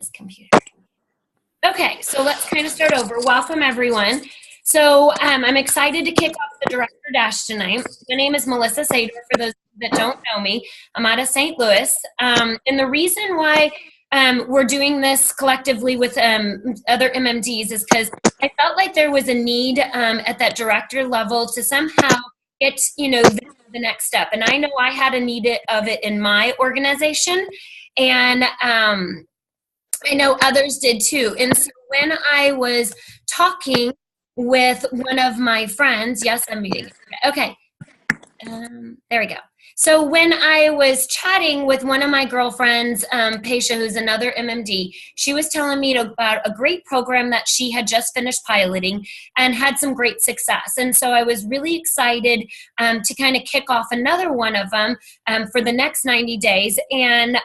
This computer. Okay, so let's kind of start over. Welcome, everyone. So I'm excited to kick off the Director Dash tonight. My name is Melissa Sador, for those that don't know me. I'm out of St. Louis. And the reason why we're doing this collectively with other MMDs is because I felt like there was a need at that director level to somehow get, the next step. And I know I had a need of it in my organization. And I know others did too. And so when I was talking with one of my friends, yes, I'm muting. Okay. There we go. So when I was chatting with one of my girlfriends, Paisha, who's another MMD, she was telling me about a great program that she had just finished piloting and had some great success. And so I was really excited to kind of kick off another one of them for the next 90 days and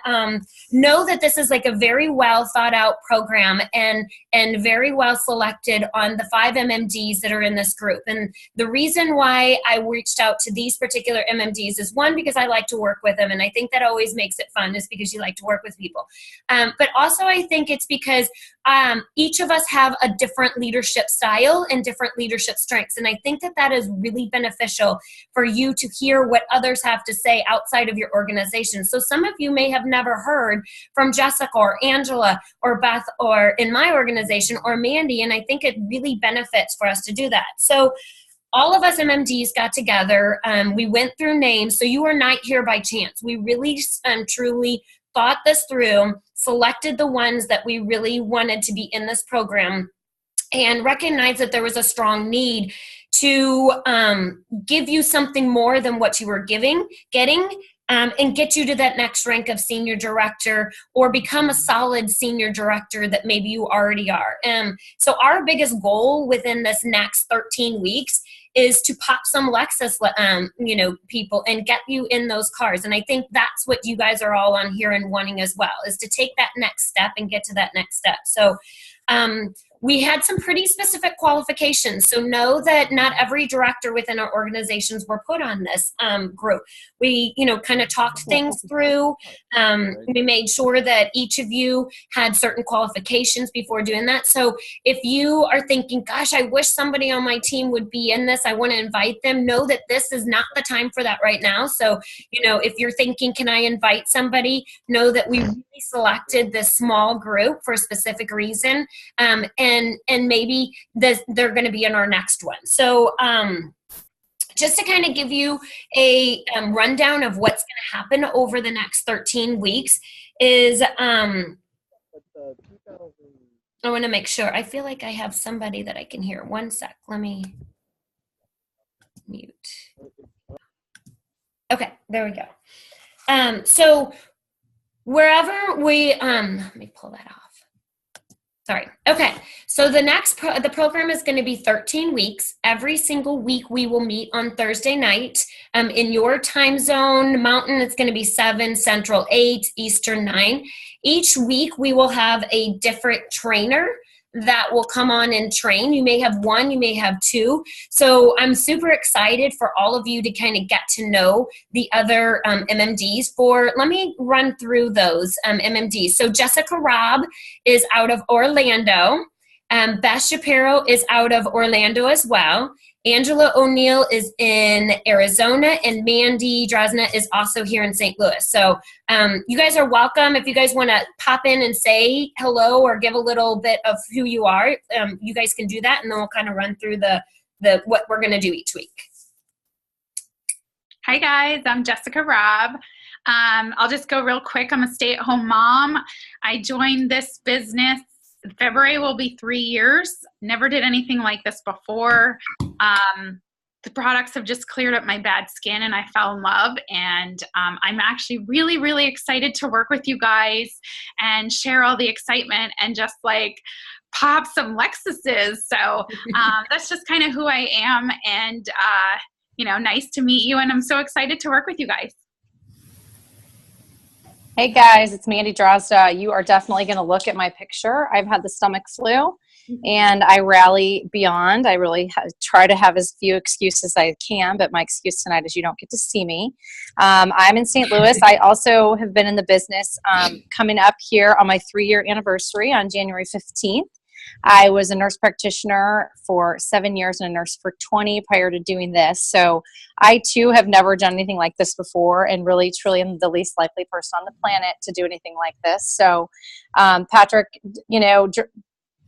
know that this is like a very well thought out program and very well selected on the 5 MMDs that are in this group. And the reason why I reached out to these particular MMDs is one, because I like to work with them, and I think that always makes it fun is because you like to work with people. But also I think it's because each of us have a different leadership style and different leadership strengths, and I think that that is really beneficial for you to hear what others have to say outside of your organization. So some of you may have never heard from Jessica or Angela or Beth or in my organization or Mandy, and I think it really benefits for us to do that. So all of us MMDs got together. We went through names. So you are not here by chance. We really truly thought this through, selected the ones that we really wanted to be in this program, and recognized that there was a strong need to give you something more than what you were getting, and get you to that next rank of senior director or become a solid senior director that maybe you already are. So our biggest goal within this next 13 weeks is to pop some Lexus, people and get you in those cars. And I think that's what you guys are all on here and wanting as well, is to take that next step and get to that next step. So we had some pretty specific qualifications. So know that not every director within our organizations were put on this group. We, kind of talked things through. We made sure that each of you had certain qualifications before doing that. So if you are thinking, gosh, I wish somebody on my team would be in this, I want to invite them, know that this is not the time for that right now. So, if you're thinking, can I invite somebody? Know that we really selected this small group for a specific reason. And maybe they're going to be in our next one. So just to kind of give you a rundown of what's going to happen over the next 13 weeks is I want to make sure. I feel like I have somebody that I can hear. One sec. Let me mute. Okay, there we go. So wherever we, let me pull that off. Sorry. Okay. So the program is going to be 13 weeks. Every single week we will meet on Thursday night. In your time zone, Mountain, it's going to be 7, Central 8, Eastern 9. Each week we will have a different trainer that will come on and train. You may have one, you may have two. So I'm super excited for all of you to kind of get to know the other MMDs. Let me run through those MMDs. So Jessica Robb is out of Orlando. Beth Shapiro is out of Orlando as well. Angela O'Neill is in Arizona, and Mandy Drosna is also here in St. Louis. So you guys are welcome. If you guys want to pop in and say hello or give a little bit of who you are, you guys can do that, and then we'll kind of run through the what we're going to do each week. Hi guys, I'm Jessica Robb. I'll just go real quick. I'm a stay-at-home mom. I joined this business. February will be 3 years. Never did anything like this before. The products have just cleared up my bad skin and I fell in love. And I'm actually really, really excited to work with you guys and share all the excitement and just like pop some Lexuses. So that's just kind of who I am. And, nice to meet you. And I'm so excited to work with you guys. Hey guys, it's Mandy Drozda. You are definitely going to look at my picture. I've had the stomach flu and I rally beyond. I really try to have as few excuses as I can, but my excuse tonight is you don't get to see me. I'm in St. Louis. I also have been in the business coming up here on my 3-year anniversary on January 15th. I was a nurse practitioner for 7 years and a nurse for 20 prior to doing this. So I too have never done anything like this before and really truly am the least likely person on the planet to do anything like this. So Patrick,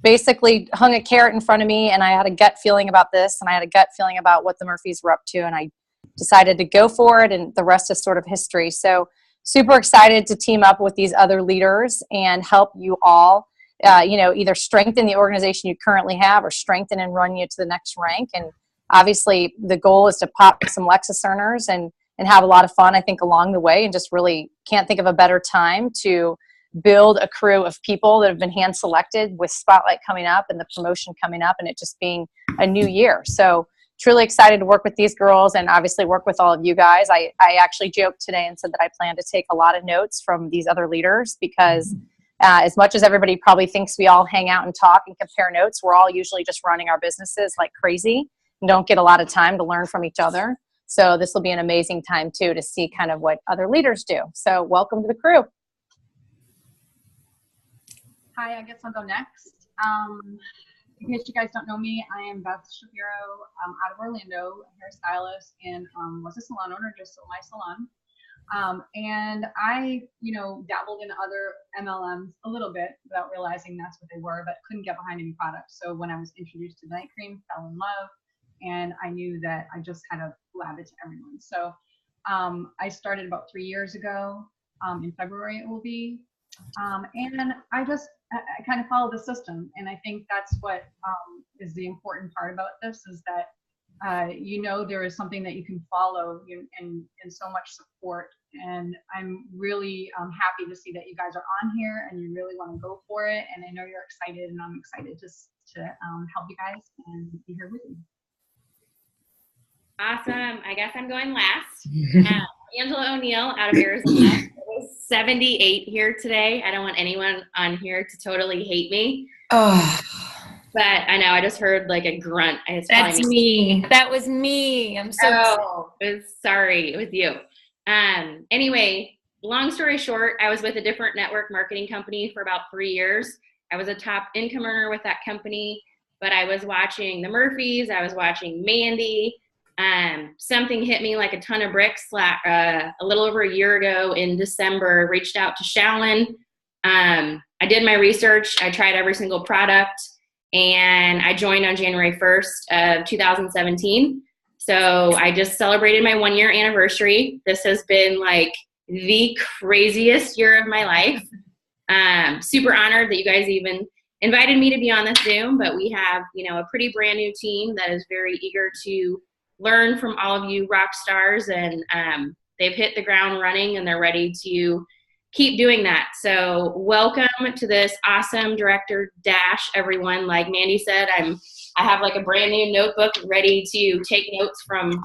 basically hung a carrot in front of me and I had a gut feeling about this and I had a gut feeling about what the Murphys were up to and I decided to go for it and the rest is sort of history. So super excited to team up with these other leaders and help you all either strengthen the organization you currently have or strengthen and run you to the next rank. And obviously the goal is to pop some Lexus earners and have a lot of fun, I think, along the way, and just really can't think of a better time to build a crew of people that have been hand selected with Spotlight coming up and the promotion coming up and it just being a new year. So truly excited to work with these girls and obviously work with all of you guys. I actually joked today and said that I plan to take a lot of notes from these other leaders because as much as everybody probably thinks we all hang out and talk and compare notes, we're all usually just running our businesses like crazy and don't get a lot of time to learn from each other. So this will be an amazing time too to see kind of what other leaders do. So welcome to the crew. Hi, I guess I'll go next. In case you guys don't know me, I am Beth Shapiro out of Orlando, a hairstylist and was a salon owner, just sold my salon. And I, dabbled in other MLMs a little bit without realizing that's what they were, but couldn't get behind any products. So when I was introduced to night cream, fell in love, and I knew that I just had to blab it to everyone. So I started about 3 years ago. In February it will be. And I kind of follow the system. And I think that's what is the important part about this is that there is something that you can follow and so much support. And I'm really happy to see that you guys are on here and you really want to go for it. And I know you're excited and I'm excited to help you guys and be here with you. Awesome. I guess I'm going last. Angela O'Neill out of Arizona. It was 78 here today. I don't want anyone on here to totally hate me. Oh. But I know I just heard like a grunt. That's me. That was me. I'm so sorry. It was you. Anyway, long story short, I was with a different network marketing company for about 3 years. I was a top income earner with that company, but I was watching the Murphys. I was watching Mandy. Something hit me like a ton of bricks a little over a year ago in December. Reached out to Shaolin. I did my research. I tried every single product. And I joined on January 1st of 2017. So I just celebrated my 1-year anniversary. This has been like the craziest year of my life. Super honored that you guys even invited me to be on this Zoom, but we have, a pretty brand new team that is very eager to learn from all of you rock stars, and they've hit the ground running and they're ready to keep doing that. So welcome to this awesome director dash, everyone. Like Mandy said, I have like a brand new notebook ready to take notes from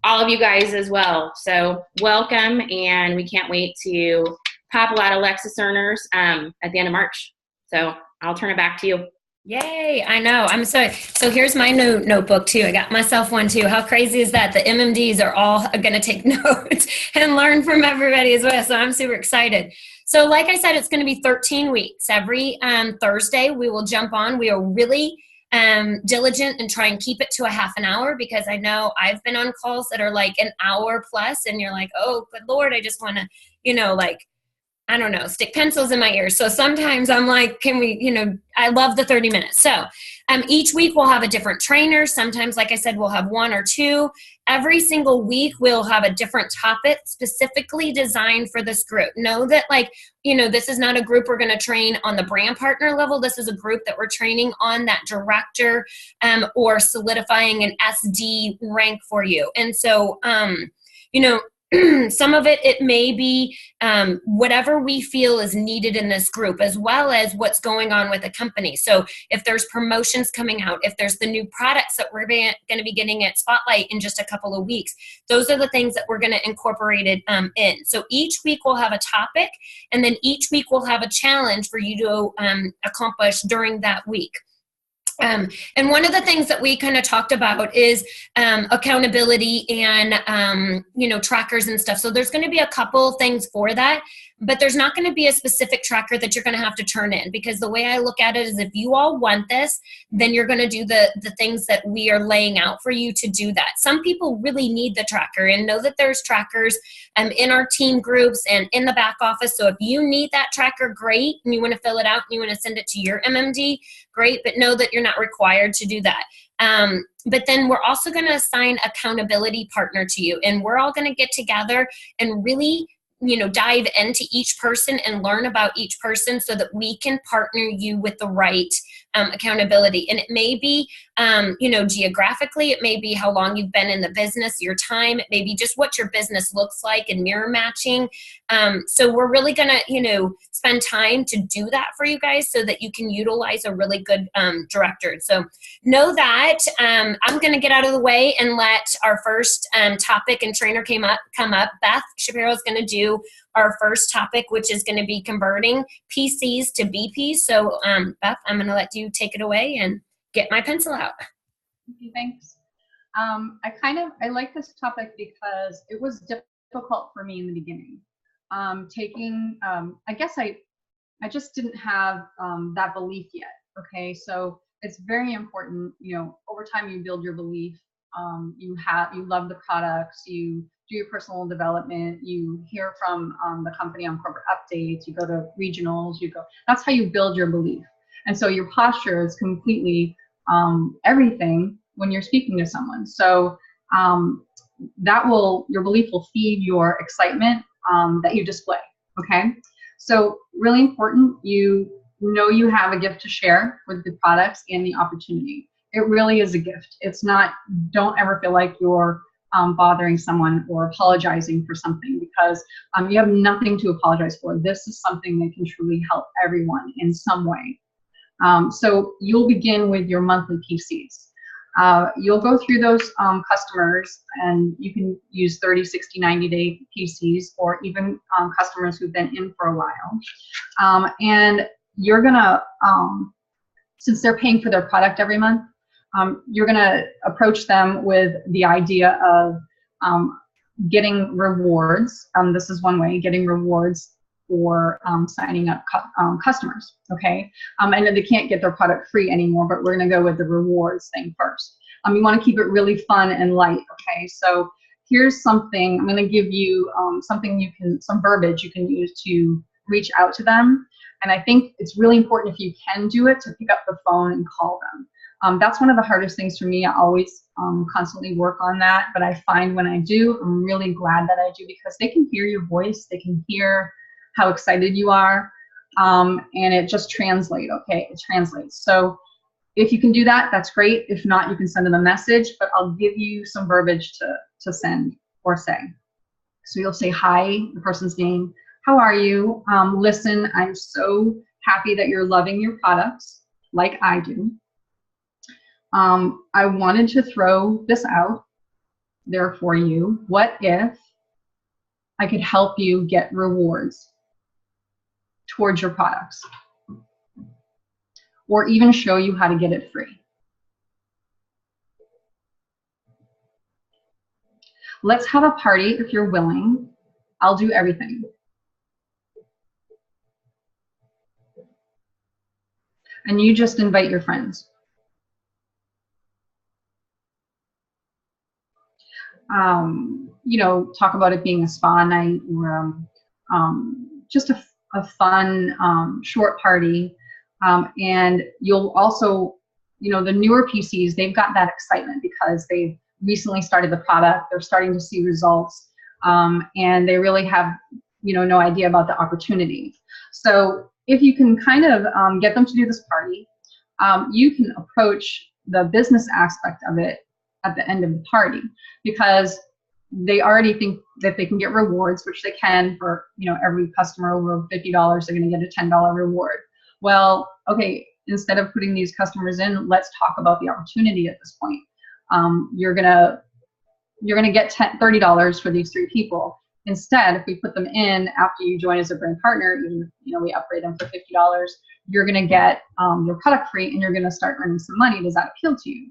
all of you guys as well. So welcome, and we can't wait to pop a lot of Lexus earners at the end of March. So I'll turn it back to you. Yay, I know. I'm so here's my new notebook too. I got myself one too. How crazy is that? The MMDs are all going to take notes and learn from everybody as well. So I'm super excited. So like I said, it's going to be 13 weeks. Every Thursday we will jump on. We are really diligent and try and keep it to a half an hour because I know I've been on calls that are like an hour plus and you're like, oh, good Lord, I just want to, I don't know, stick pencils in my ears. So sometimes I'm like, can we, I love the 30 minutes. So each week we'll have a different trainer. Sometimes, like I said, we'll have 1 or 2. Every single week we'll have a different topic specifically designed for this group. Know that this is not a group we're going to train on the brand partner level. This is a group that we're training on that director or solidifying an SD rank for you. And so, Some of it may be whatever we feel is needed in this group, as well as what's going on with the company. So if there's promotions coming out, if there's the new products that we're going to be getting at Spotlight in just a couple of weeks, those are the things that we're going to incorporate it in. So each week we'll have a topic, and then each week we'll have a challenge for you to accomplish during that week. And one of the things that we kind of talked about is accountability and, trackers and stuff. So there's going to be a couple things for that, but there's not going to be a specific tracker that you're going to have to turn in, because the way I look at it is if you all want this, then you're going to do the things that we are laying out for you to do that. Some people really need the tracker, and know that there's trackers in our team groups and in the back office. So if you need that tracker, great, and you want to fill it out and you want to send it to your MMD, great, but know that you're not required to do that. But then we're also going to assign accountability partner to you, and we're all going to get together and really dive into each person and learn about each person so that we can partner you with the right accountability. And it may be, geographically, it may be how long you've been in the business, your time, it may be just what your business looks like and mirror matching. So we're really going to, spend time to do that for you guys so that you can utilize a really good director. So know that I'm going to get out of the way and let our first topic and trainer come up. Beth Shapiro is going to do our first topic, which is going to be converting PCs to BPs. So Beth, I'm going to let you take it away and get my pencil out. Okay, thanks. I like this topic because it was difficult for me in the beginning. I just didn't have that belief yet. Okay, so it's very important. Over time you build your belief. You love the products. You do your personal development. You hear from the company on corporate updates. You go to regionals. That's how you build your belief. And so your posture is completely everything when you're speaking to someone. So your belief will feed your excitement that you display. Okay, so really important. You have a gift to share with the products and the opportunity. It really is a gift. It's not. Don't ever feel like you're bothering someone or apologizing for something, because you have nothing to apologize for. This is something that can truly help everyone in some way. So you'll begin with your monthly PCs. You'll go through those customers, and you can use 30, 60, 90-day PCs, or even customers who've been in for a while. And you're going to, since they're paying for their product every month, you're going to approach them with the idea of getting rewards. This is one way, getting rewards for signing up customers, okay? And they can't get their product free anymore, but we're going to go with the rewards thing first. You want to keep it really fun and light, okay? So here's something. I'm going to give you some verbiage you can use to reach out to them. And I think it's really important, if you can do it, to pick up the phone and call them. That's one of the hardest things for me. I always constantly work on that, but I find when I do, I'm really glad that I do, because they can hear your voice, they can hear how excited you are, and it just translates, okay? It translates. So if you can do that, that's great. If not, you can send them a message, but I'll give you some verbiage to send or say. So you'll say, hi, the person's name, how are you? Listen, I'm so happy that you're loving your products like I do. I wanted to throw this out there for you. What if I could help you get rewards towards your products, or even show you how to get it free? Let's have a party if you're willing. I'll do everything. And you just invite your friends. Talk about it being a spa night, or just a fun short party. And you'll also, the newer PCs, they've got that excitement because they've recently started the product, they're starting to see results, and they really have, no idea about the opportunity. So if you can kind of get them to do this party, you can approach the business aspect of it at the end of the party, because they already think that they can get rewards, which they can for, every customer over $50, they're going to get a $10 reward. Well, okay, instead of putting these customers in, let's talk about the opportunity at this point. You're gonna get $30 for these 3 people. Instead, if we put them in after you join as a brand partner, even we upgrade them for $50, you're gonna get your product free, and you're gonna start earning some money. Does that appeal to you?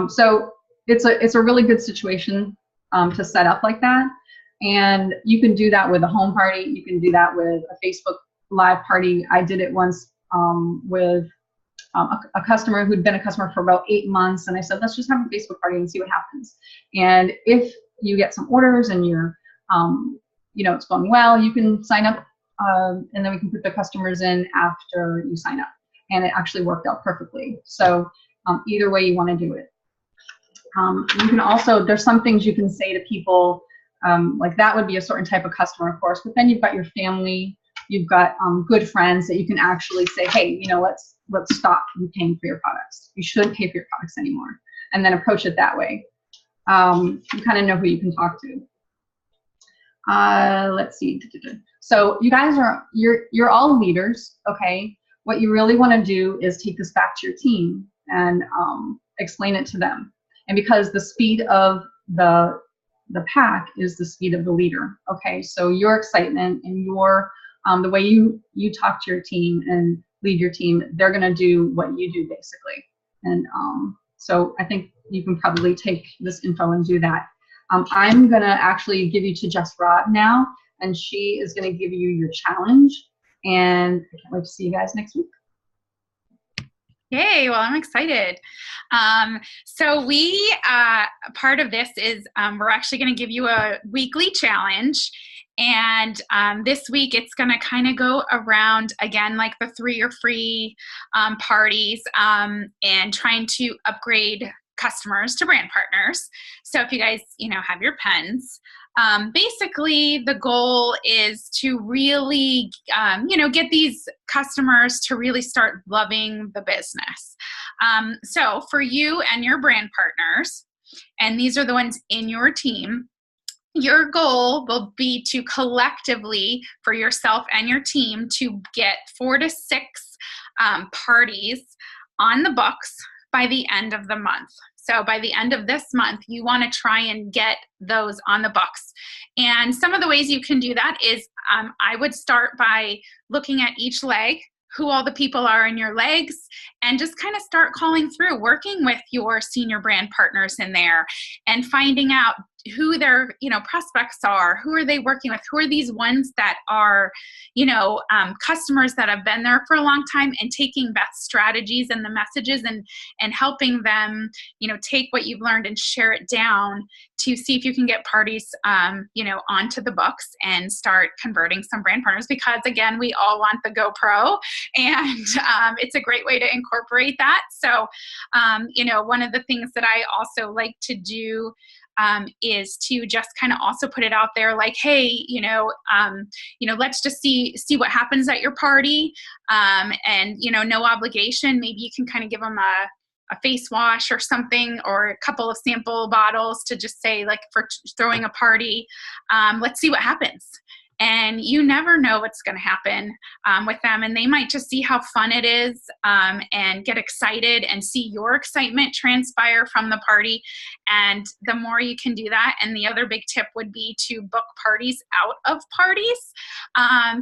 So it's a really good situation to set up like that, and you can do that with a home party. You can do that with a Facebook Live party. I did it once with a customer who'd been a customer for about 8 months, and I said, let's just have a Facebook party and see what happens. And if you get some orders and you're, it's going well, you can sign up, and then we can put the customers in after you sign up. And it actually worked out perfectly. So either way you want to do it. You can also, there's some things you can say to people, like that would be a certain type of customer, of course, but then you've got your family, you've got good friends that you can actually say, hey, let's stop you paying for your products. You shouldn't pay for your products anymore. And then approach it that way. You kind of know who you can talk to. Let's see. So you guys you're all leaders, okay? What you really want to do is take this back to your team and explain it to them. And because the speed of the pack is the speed of the leader, okay? So your excitement and your the way you talk to your team and lead your team, they're going to do what you do basically. And so I think you can probably take this info and do that. I'm going to actually give you to Jess Robb now, and she is going to give you your challenge. And I can't wait to see you guys next week. Yay, well, I'm excited. So part of this is we're actually going to give you a weekly challenge. And this week it's going to kind of go around, again, like the 3 or free parties and trying to upgrade customers to brand partners. So if you guys, have your pens, basically the goal is to really, get these customers to really start loving the business. So for you and your brand partners, and these are the ones in your team, your goal will be to collectively, for yourself and your team, to get 4 to 6 parties on the books by the end of the month. So by the end of this month, you want to try and get those on the books. And some of the ways you can do that is I would start by looking at each leg, who all the people are in your legs, and just kind of start calling through, working with your senior brand partners in there and finding out who their prospects are, who are they working with, who are these ones that are customers that have been there for a long time, and taking Beth's strategies and the messages and helping them take what you've learned and share it down to see if you can get parties onto the books and start converting some brand partners, because again, we all want the GoPro, and it's a great way to incorporate that. So one of the things that I also like to do is to just kind of also put it out there like, hey, let's just see what happens at your party, and no obligation. Maybe you can kind of give them a face wash or something, or a couple of sample bottles to just say, like, for throwing a party, let's see what happens. And you never know what's going to happen with them. And they might just see how fun it is and get excited and see your excitement transpire from the party. And the more you can do that. And the other big tip would be to book parties out of parties.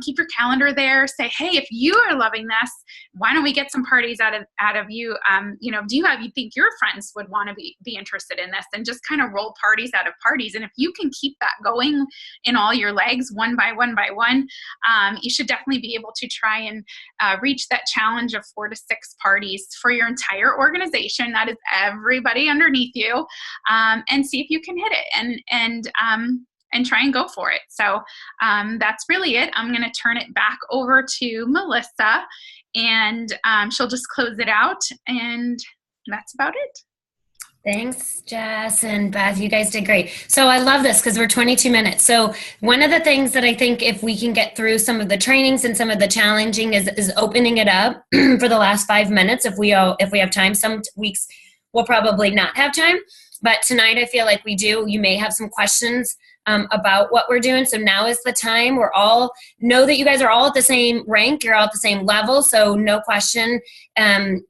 Keep your calendar there. Say, hey, if you are loving this, why don't we get some parties out of you? Do you think your friends would want to be interested in this? And just kind of roll parties out of parties. And if you can keep that going in all your legs, one by one, you should definitely be able to try and reach that challenge of 4 to 6 parties for your entire organization. That is everybody underneath you, and see if you can hit it and try and go for it. So that's really it. I'm going to turn it back over to Melissa, and she'll just close it out, and that's about it. Thanks, Jess and Beth. You guys did great. So I love this because we're 22 minutes. So one of the things that I think if we can get through some of the trainings and some of the challenging is opening it up for the last 5 minutes. If we have time, some weeks we'll probably not have time. But tonight I feel like we do. You may have some questions about what we're doing. So now is the time. We're all know that you guys are all at the same rank. You're all at the same level. So no question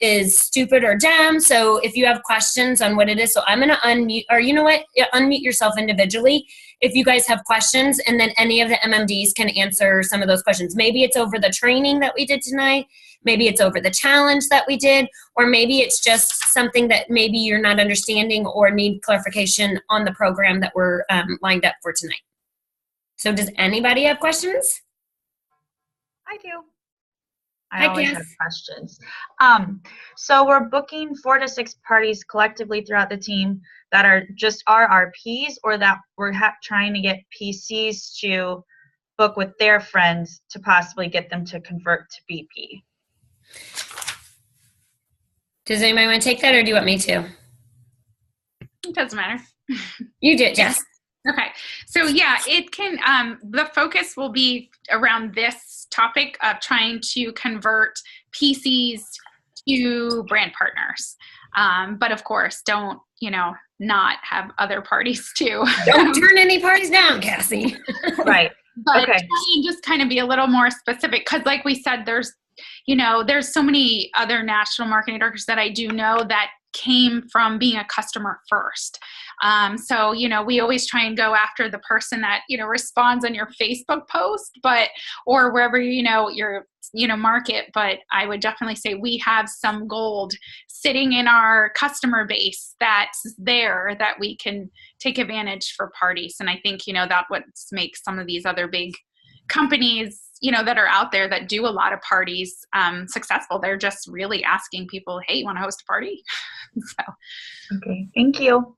is stupid or dumb. So if you have questions on what it is, so I'm going to unmute, or you know what? Unmute yourself individually if you guys have questions, and then any of the MMDs can answer some of those questions. Maybe it's over the training that we did tonight. Maybe it's over the challenge that we did, or maybe it's just something that maybe you're not understanding or need clarification on the program that we're lined up for tonight. So does anybody have questions? I do. Hi, I always Cass. have questions. So we're booking 4 to 6 parties collectively throughout the team that are just RRPs, or that we're trying to get PCs to book with their friends to possibly get them to convert to BP. Does anybody want to take that, or do you want me to? It doesn't matter. You do it, Jess. Okay. So yeah, it can, the focus will be around this topic of trying to convert PCs to brand partners. But of course, don't, not have other parties too. Don't turn any parties down, Cassie. Right. But Okay. try and just kind of be a little more specific, because like we said, there's so many other national marketing directors that I do know that came from being a customer first. So, we always try and go after the person that, responds on your Facebook post, or wherever, your, market. But I would definitely say we have some gold sitting in our customer base that's there that we can take advantage for parties. And I think, that what makes some of these other big companies, that are out there that do a lot of parties successful. They're just really asking people, hey, you want to host a party? So. Okay. Thank you.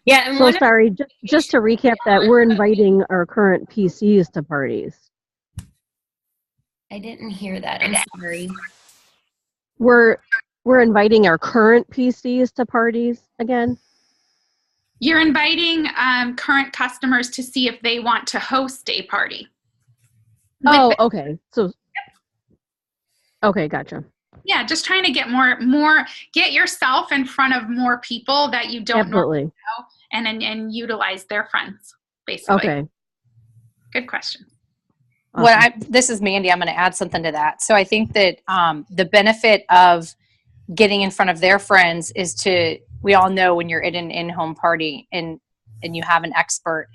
Yeah. And So sorry, just to recap that, we're inviting our current PCs to parties. I didn't hear that. I'm sorry. We're inviting our current PCs to parties again? You're inviting current customers to see if they want to host a party. Oh, okay. So, okay, gotcha. Yeah, just trying to get more, get yourself in front of more people that you don't normally Absolutely. know, and utilize their friends, basically. Okay. Good question. Well, this is Mandy. I'm going to add something to that. So I think that the benefit of getting in front of their friends is we all know when you're at an in-home party and you have an expert,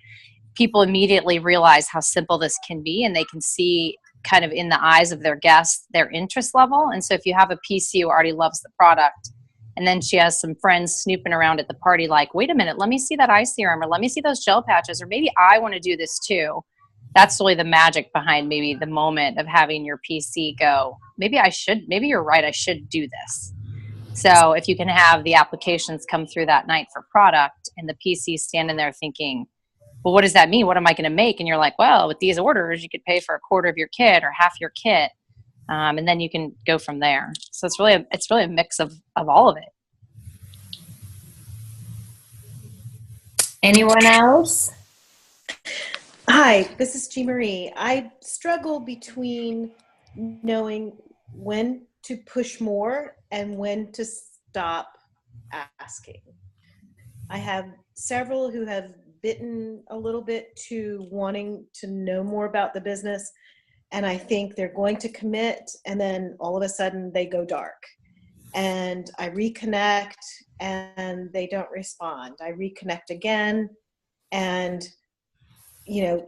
people immediately realize how simple this can be, and they can see kind of in the eyes of their guests their interest level. And so if you have a PC who already loves the product, and then she has some friends snooping around at the party like, wait a minute, let me see that eye serum, or let me see those gel patches, or maybe I want to do this too. That's really the magic behind maybe the moment of having your PC go, maybe you're right, I should do this. So if you can have the applications come through that night for product, and the PC standing there thinking, well, what does that mean? What am I going to make? And you're like, well, with these orders, you could pay for a quarter of your kit or half your kit. And then you can go from there. So it's really a mix of all of it. Anyone else? Hi, this is G. Marie. I struggle between knowing when to push more and when to stop asking. I have several who have bitten a little bit to wanting to know more about the business, and I think they're going to commit, and then all of a sudden they go dark. And I reconnect and they don't respond. I reconnect again, and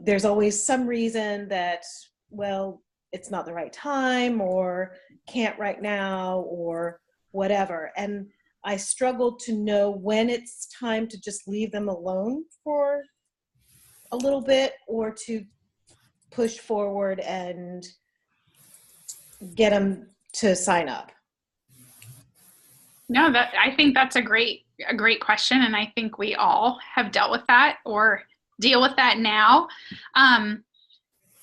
there's always some reason that, well, it's not the right time, or can't right now, or whatever. And I struggle to know when it's time to just leave them alone for a little bit, or to push forward and get them to sign up. No, I think that's a great question, and I think we all have dealt with that or deal with that now.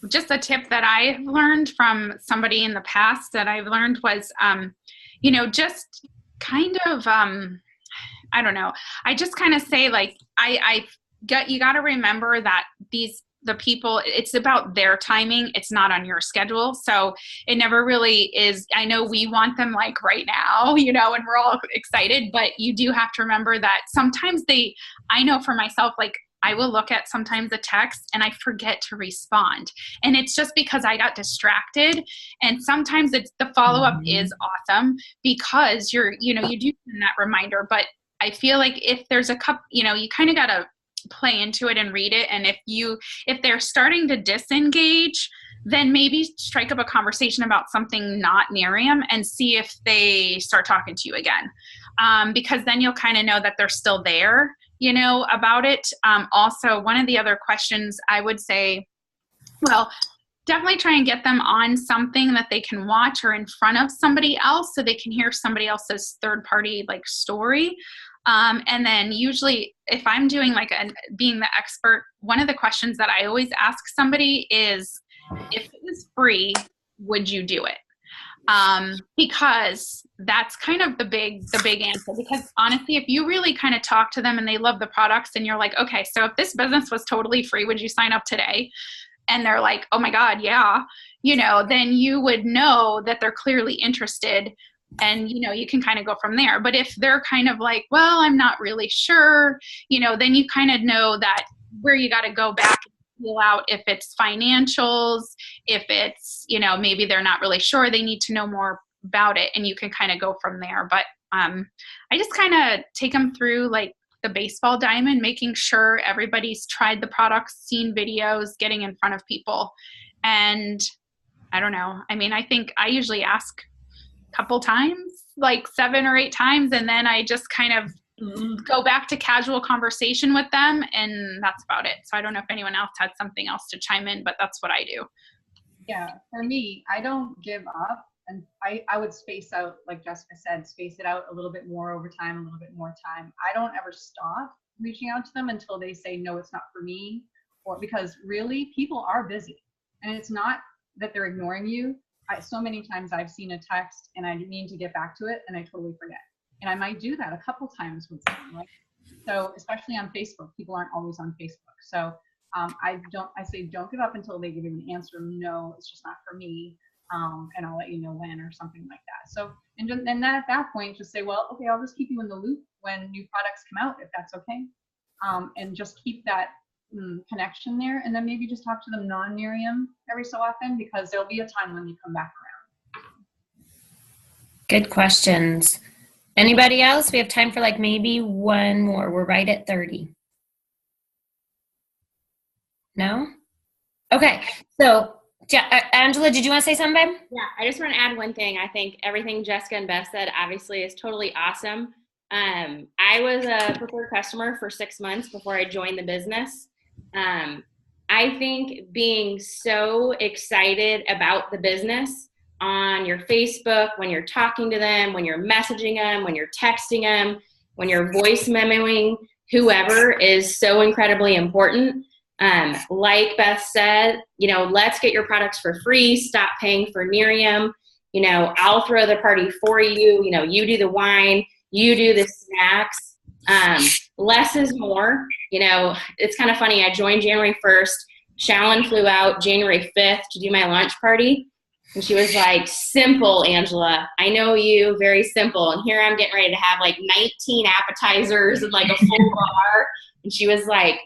Just a tip that I've learned from somebody in the past that I've learned was, just kind of, I don't know. I just kind of say, like, you got to remember that these the people, it's about their timing. It's not on your schedule. So it never really is. I know we want them like right now, and we're all excited, but you do have to remember that sometimes I know for myself, like I will look at sometimes a text and I forget to respond. And it's just because I got distracted. And sometimes it's the follow-up is awesome because you do send that reminder. But I feel like if there's a couple, you kind of got to play into it and read it. And if they're starting to disengage, then maybe strike up a conversation about something not Nerium and see if they start talking to you again. Because then you'll kind of know that they're still there, about it. Also, one of the other questions I would say, well, definitely try and get them on something that they can watch or in front of somebody else so they can hear somebody else's third party like story. And then usually if I'm doing being the expert, one of the questions that I always ask somebody is, if it was free, would you do it? Because that's kind of the big answer. Because honestly, if you really kind of talk to them and they love the products and you're like, okay, so if this business was totally free, would you sign up today? And they're like, oh my God, yeah, then you would know that they're clearly interested and, you can kind of go from there. But if they're kind of like, well, I'm not really sure, then you kind of know that where you got to go back and feel out if it's financials, if it's, maybe they're not really sure, they need to know more about it, and you can kind of go from there. But I just kind of take them through like the baseball diamond, making sure everybody's tried the products, seen videos, getting in front of people. And I don't know. I mean, I think I usually ask a couple times, like 7 or 8 times, and then I just kind of go back to casual conversation with them, and that's about it. So I don't know if anyone else had something else to chime in, but that's what I do. Yeah, for me, I don't give up. And I would space out, like Jessica said, space it out a little bit more over time, a little bit more time. I don't ever stop reaching out to them until they say, no, it's not for me. Or because really people are busy, and it's not that they're ignoring you. So many times I've seen a text and I mean to get back to it and I totally forget. And I might do that a couple times with someone, right? So especially on Facebook, people aren't always on Facebook. So I say don't give up until they give you an answer. No, it's just not for me. And I'll let you know when, or something like that. So, and then at that point, just say, well, okay, I'll just keep you in the loop when new products come out, if that's okay. And just keep that connection there. And then maybe just talk to them non-Nerium every so often, because there'll be a time when you come back around. Good questions. Anybody else? We have time for like maybe one more. We're right at 30. No? Okay. So, Angela, did you want to say something, babe? Yeah, I just want to add one thing. I think everything Jessica and Beth said obviously is totally awesome. I was a preferred customer for 6 months before I joined the business. I think being so excited about the business on your Facebook, when you're talking to them, when you're messaging them, when you're texting them, when you're voice memoing whoever, is so incredibly important. Like Beth said, let's get your products for free. Stop paying for Nerium. I'll throw the party for you. You do the wine, you do the snacks. Less is more. It's kind of funny. I joined January 1st. Shallon flew out January 5th to do my launch party. And she was like, simple, Angela. I know you, very simple. And here I'm getting ready to have like 19 appetizers and like a full bar. And she was like,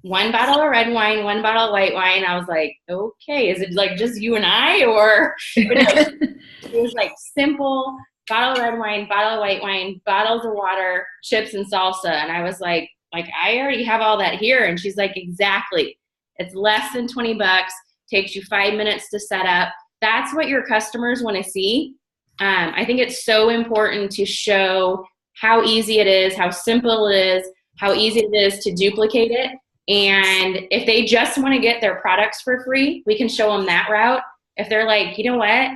1 bottle of red wine, 1 bottle of white wine. I was like, okay, is it like just you and I? Or it was like simple, bottle of red wine, bottle of white wine, bottles of water, chips and salsa. And I was like, I already have all that here. And she's like, exactly. It's less than $20, takes you 5 minutes to set up. That's what your customers want to see. I think it's so important to show how easy it is, how simple it is, how easy it is to duplicate it. And if they just want to get their products for free, we can show them that route. If they're like, you know what,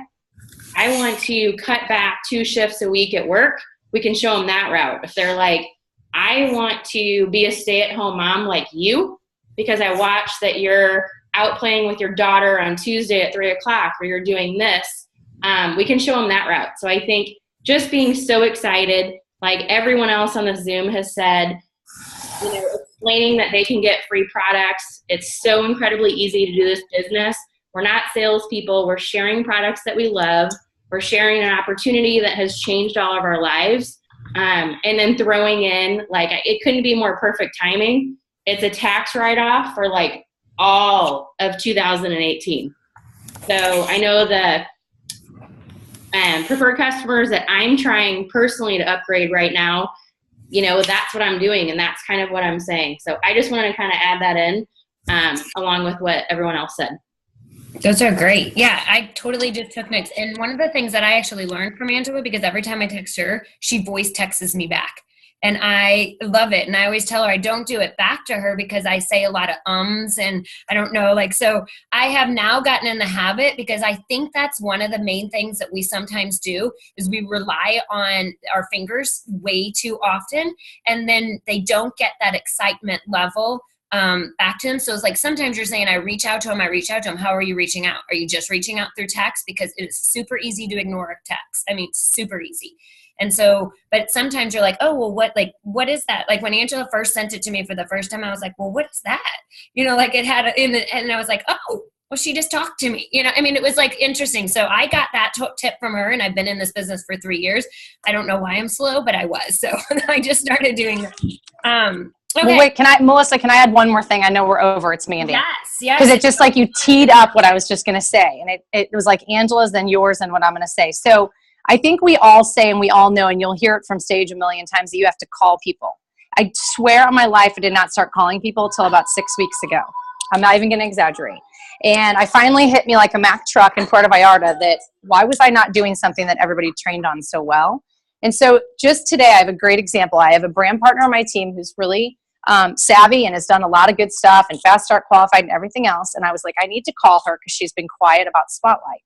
I want to cut back 2 shifts a week at work, we can show them that route. If they're like, I want to be a stay-at-home mom like you, because I watched that you're out playing with your daughter on Tuesday at 3 o'clock, or you're doing this, we can show them that route. So I think just being so excited, like everyone else on the Zoom has said, explaining that they can get free products. It's so incredibly easy to do this business. We're not salespeople. We're sharing products that we love. We're sharing an opportunity that has changed all of our lives. And then throwing in, like, it couldn't be more perfect timing. It's a tax write-off for like all of 2018. So I know the preferred customers that I'm trying personally to upgrade right now, you know, that's what I'm doing, and that's kind of what I'm saying. So I just want to kind of add that in along with what everyone else said. Those are great. Yeah, I totally just took notes. And one of the things that I actually learned from Angela, because every time I text her, she voice texts me back. And I love it. And I always tell her I don't do it back to her because I say a lot of ums and I don't know, like, so I have now gotten in the habit, because I think that's one of the main things that we sometimes do is we rely on our fingers way too often. And then they don't get that excitement level back to them. So it's like, sometimes you're saying, I reach out to them. How are you reaching out? Are you just reaching out through text? Because it's super easy to ignore a text. I mean, super easy. And so, but sometimes you're like, oh, well, what is that? Like when Angela first sent it to me for the first time, I was like, well, what is that? You know, like it had and I was like, oh, well, she just talked to me. You know, I mean, it was like interesting. So I got that tip from her, and I've been in this business for 3 years. I don't know why I'm slow, but I was. So I just started doing that. Okay. Well, wait, Melissa, can I add one more thing? I know we're over. It's Mandy. Yes. Because it just like you teed up what I was just going to say. And it was like Angela's, then yours, and what I'm going to say. So I think we all say, and we all know, and you'll hear it from stage a million times, that you have to call people. I swear on my life, I did not start calling people until about 6 weeks ago. I'm not even going to exaggerate. And I finally hit me like a Mack truck in Puerto Vallarta that why was I not doing something that everybody trained on so well? And so just today, I have a great example. I have a brand partner on my team who's really savvy and has done a lot of good stuff and Fast Start qualified and everything else. And I was like, I need to call her because she's been quiet about Spotlight.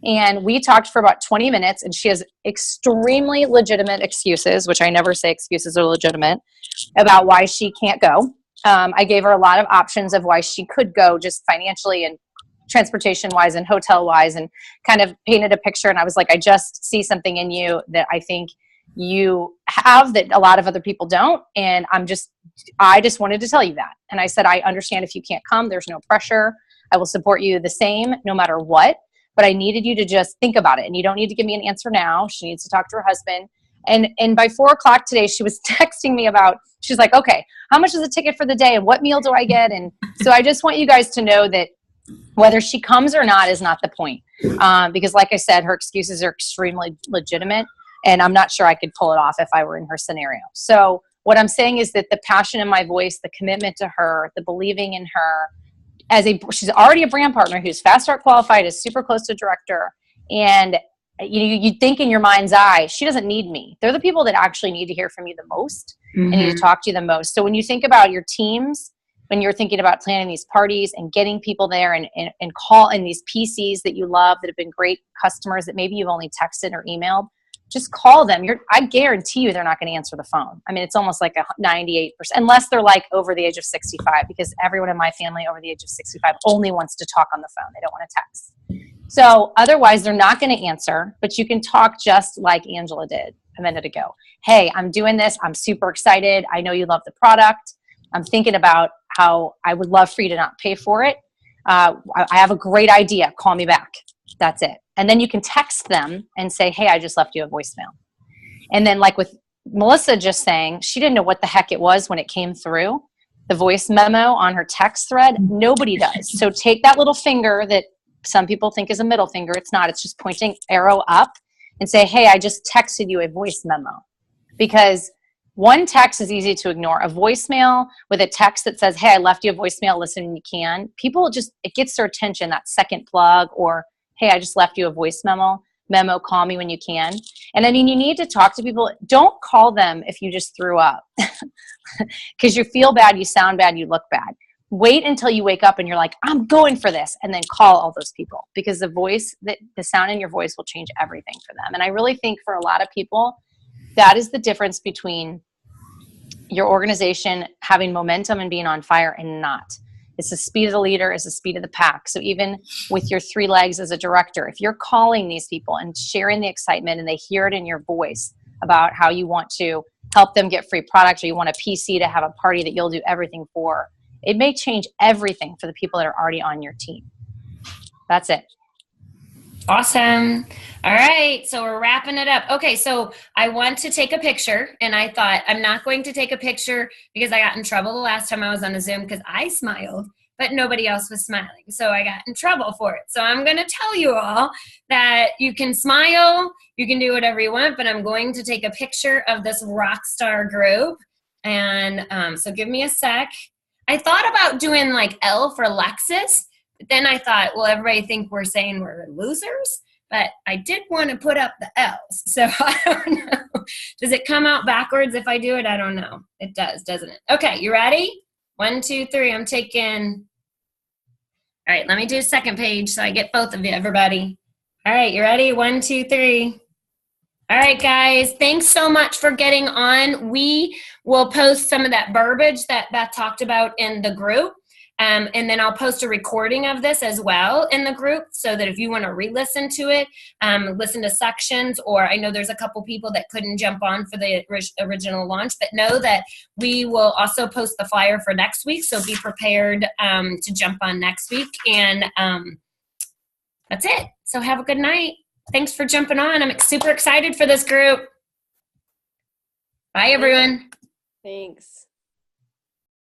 And we talked for about 20 minutes, and she has extremely legitimate excuses, which I never say excuses are legitimate, about why she can't go. I gave her a lot of options of why she could go, just financially and transportation-wise and hotel-wise, and kind of painted a picture. And I was like, I just see something in you that I think you have that a lot of other people don't. And I just wanted to tell you that. And I said, I understand if you can't come, there's no pressure. I will support you the same no matter what. But I needed you to just think about it. And you don't need to give me an answer now. She needs to talk to her husband. And by 4 o'clock today, she was texting me she's like, okay, how much is the ticket for the day? And what meal do I get? And so I just want you guys to know that whether she comes or not is not the point. Because like I said, her excuses are extremely legitimate. And I'm not sure I could pull it off if I were in her scenario. So what I'm saying is that the passion in my voice, the commitment to her, the believing in her, she's already a brand partner who's Fast Start qualified, is super close to director. And you think in your mind's eye, she doesn't need me. They're the people that actually need to hear from you the most and need to talk to you the most. So when you think about your teams, when you're thinking about planning these parties and getting people there and call in these PCs that you love, that have been great customers that maybe you've only texted or emailed, just call them. I guarantee you they're not going to answer the phone. I mean, it's almost like a 98%, unless they're like over the age of 65, because everyone in my family over the age of 65 only wants to talk on the phone. They don't want to text. So otherwise, they're not going to answer, but you can talk just like Angela did a minute ago. Hey, I'm doing this. I'm super excited. I know you love the product. I'm thinking about how I would love for you to not pay for it. I have a great idea. Call me back. That's it. And then you can text them and say, hey, I just left you a voicemail. And then like with Melissa just saying, she didn't know what the heck it was when it came through, the voice memo on her text thread. Nobody does. So take that little finger that some people think is a middle finger. It's not. It's just pointing arrow up and say, hey, I just texted you a voice memo. Because one text is easy to ignore. A voicemail with a text that says, hey, I left you a voicemail, listen when you can. People it gets their attention, that second plug, or hey, I just left you a voice memo, call me when you can. And I mean, you need to talk to people. Don't call them if you just threw up because you feel bad, you sound bad, you look bad. Wait until you wake up and you're like, I'm going for this. And then call all those people, because the sound in your voice will change everything for them. And I really think for a lot of people, that is the difference between your organization having momentum and being on fire and not. It's the speed of the leader, it's the speed of the pack. So even with your 3 legs as a director, if you're calling these people and sharing the excitement and they hear it in your voice about how you want to help them get free products, or you want a PC to have a party that you'll do everything for. It may change everything for the people that are already on your team. That's it. Awesome. All right. So we're wrapping it up. Okay. So I want to take a picture, and I thought I'm not going to take a picture because I got in trouble the last time I was on a Zoom because I smiled, but nobody else was smiling. So I got in trouble for it. So I'm going to tell you all that you can smile, you can do whatever you want, but I'm going to take a picture of this rock star group. And so give me a sec. I thought about doing like L for Lexus. But then I thought, well, everybody think we're saying we're losers, but I did want to put up the L's. So I don't know. Does it come out backwards if I do it? I don't know. It does, doesn't it? Okay, you ready? 1, 2, 3. I'm taking. All right, let me do a second page so I get both of you, everybody. All right, you ready? 1, 2, 3. All right, guys, thanks so much for getting on. We will post some of that verbiage that Beth talked about in the group. And then I'll post a recording of this as well in the group so that if you want to re-listen to it, listen to sections, or I know there's a couple people that couldn't jump on for the original launch, but know that we will also post the flyer for next week. So be prepared to jump on next week. And that's it. So have a good night. Thanks for jumping on. I'm super excited for this group. Bye, everyone. Thanks.